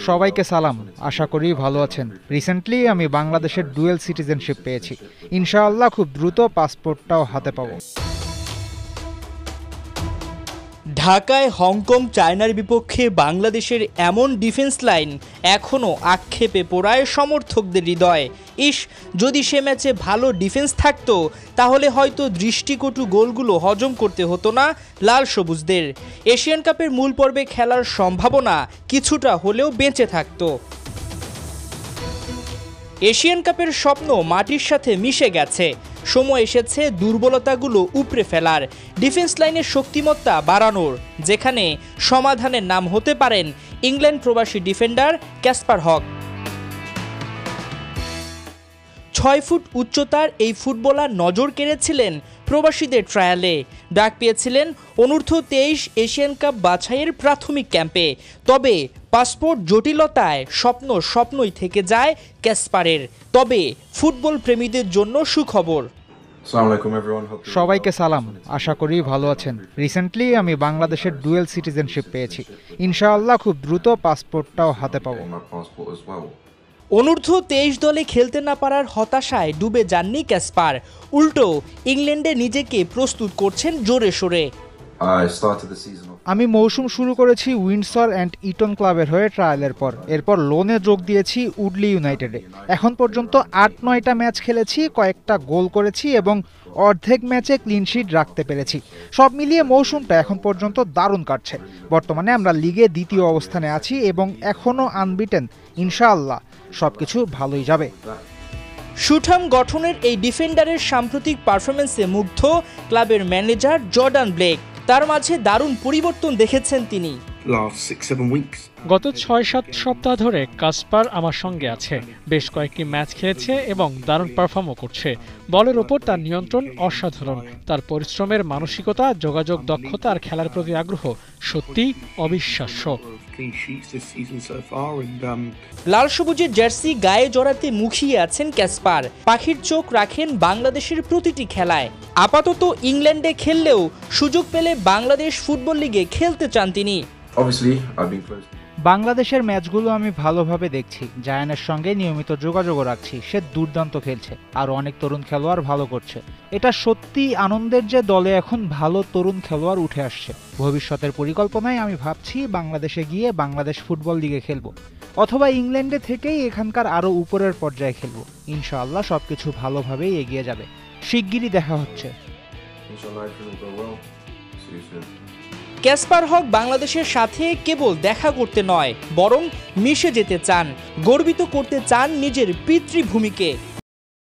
সবাইকে সালাম, আশা করি ভালো আছেন। রিসেন্টলি আমি বাংলাদেশের ডুয়েল সিটিজেনশিপ পেয়েছি। ইনশাআল্লাহ খুব দ্রুত পাসপোর্টটাও হাতে পাবো। ঢাকায় হংকং চায়নার বিপক্ষে বাংলাদেশের এমন ডিফেন্স লাইন এখনও আক্ষেপে পোড়ায় সমর্থকদের হৃদয়। যদি সে ম্যাচে ভালো ডিফেন্স থাকতো তাহলে হয়তো দৃষ্টিকটু গোলগুলো হজম করতে হতো না লাল সবুজদের। এশিয়ান কাপের মূল পর্বে খেলার সম্ভাবনা কিছুটা হলেও বেঁচে থাকতো। এশিয়ান কাপের স্বপ্ন মাটির সাথে মিশে গেছে। সময় এসেছে দুর্বলতাগুলো উপড়ে ফেলার, ডিফেন্স লাইনের শক্তিমত্তা বাড়ানোর, যেখানে সমাধানের নাম হতে পারেন ইংল্যান্ড প্রবাসী ডিফেন্ডার ক্যাসপার হক। 6 ফুট উচ্চতার এই ফুটবলার নজর কেড়েছিলেন প্রবাসীদের ট্রায়ালে। ডাক পেয়েছিলেন অনূর্ধ্ব-23 এশিয়ান কাপ বাছাইয়ের প্রাথমিক ক্যাম্পে। তবে পাসপোর্ট জটিলতায় স্বপ্নই থেকে যায় ক্যাসপারের। তবে ফুটবল প্রেমীদের জন্য সুখবর। সবাইকে সালাম, আশা করি ভালো আছেন। রিসেন্টলি আমি বাংলাদেশের ডুয়েল সিটিজেনশিপ পেয়েছি। ইনশাআল্লাহ খুব দ্রুত পাসপোর্টটাও হাতে পাবো। অনূর্ধ্ব-23 দলে খেলতে না পারার হতাশায় ডুবে যাননি ক্যাসপার, উল্টো ইংল্যান্ডে নিজেকে প্রস্তুত করছেন জোরে সোরে। আমি মৌসুম শুরু করেছি উইন্ডসর অ্যান্ড ইটন ক্লাবের হয়ে ট্রায়ালের পর। এরপর লোনে যোগ দিয়েছি উডলি ইউনাইটেডে। এখন পর্যন্ত 8-9টা ম্যাচ খেলেছি, কয়েকটা গোল করেছি এবং অর্ধেক ম্যাচে ক্লিনশিট রাখতে পেরেছি। সব মিলিয়ে মৌসুমটা এখন পর্যন্ত দারুণ কাটছে। বর্তমানে আমরা লিগে দ্বিতীয় অবস্থানে আছি এবং এখনও আনবিটেন। ইনশাআল্লাহ সবকিছু ভালোই যাবে। সুঠাম গঠনের এই ডিফেন্ডারের সাম্প্রতিক পারফরমেন্সে মুগ্ধ ক্লাবের ম্যানেজার জর্ডান ব্লেক। তার মাঝে দারুণ পরিবর্তন দেখেছেন তিনি। গত 6-7 সপ্তাহ ধরে কাসপার আমার সঙ্গে আছে। বেশ কয়েকটি ম্যাচ খেলেছে এবং দারুণ পারফর্মও করছে। বলের ওপর তার নিয়ন্ত্রণ অসাধারণ। তার পরিশ্রমের মানসিকতা, যোগাযোগ দক্ষতা আর খেলার প্রতি আগ্রহ সত্যিই অবিশ্বাস্য। লাল সবুজের জার্সি গায়ে জড়াতে মুখিয়ে আছেন ক্যাসপার। পাখির চোখ রাখেন বাংলাদেশের প্রতিটি খেলায়। আপাতত ইংল্যান্ডে খেললেও সুযোগ পেলে বাংলাদেশ ফুটবল লিগে খেলতে চান তিনি। বাংলাদেশের ম্যাচগুলো আমি ভালোভাবে দেখছি। জায়ানের সঙ্গে নিয়মিত যোগাযোগও রাখছি। সে দুর্দান্ত খেলছে আর অনেক তরুণ খেলোয়াড় ভালো করছে। এটা সত্যি আনন্দের যে দলে এখন ভালো তরুণ খেলোয়াড় উঠে আসছে। ভবিষ্যতের পরিকল্পনায় আমি ভাবছি বাংলাদেশে গিয়ে বাংলাদেশ ফুটবল লিগে খেলবো, অথবা ইংল্যান্ডে থেকেই এখানকার আরও উপরের পর্যায়ে খেলবো। ইনশাআল্লাহ সবকিছু ভালোভাবেই এগিয়ে যাবে। শিগগিরই দেখা হচ্ছে। ক্যাসপার হক বাংলাদেশের সাথে কেবল দেখা করতে নয়, বরং মিশে যেতে চান, গর্বিত করতে চান নিজের পিতৃভূমিকে।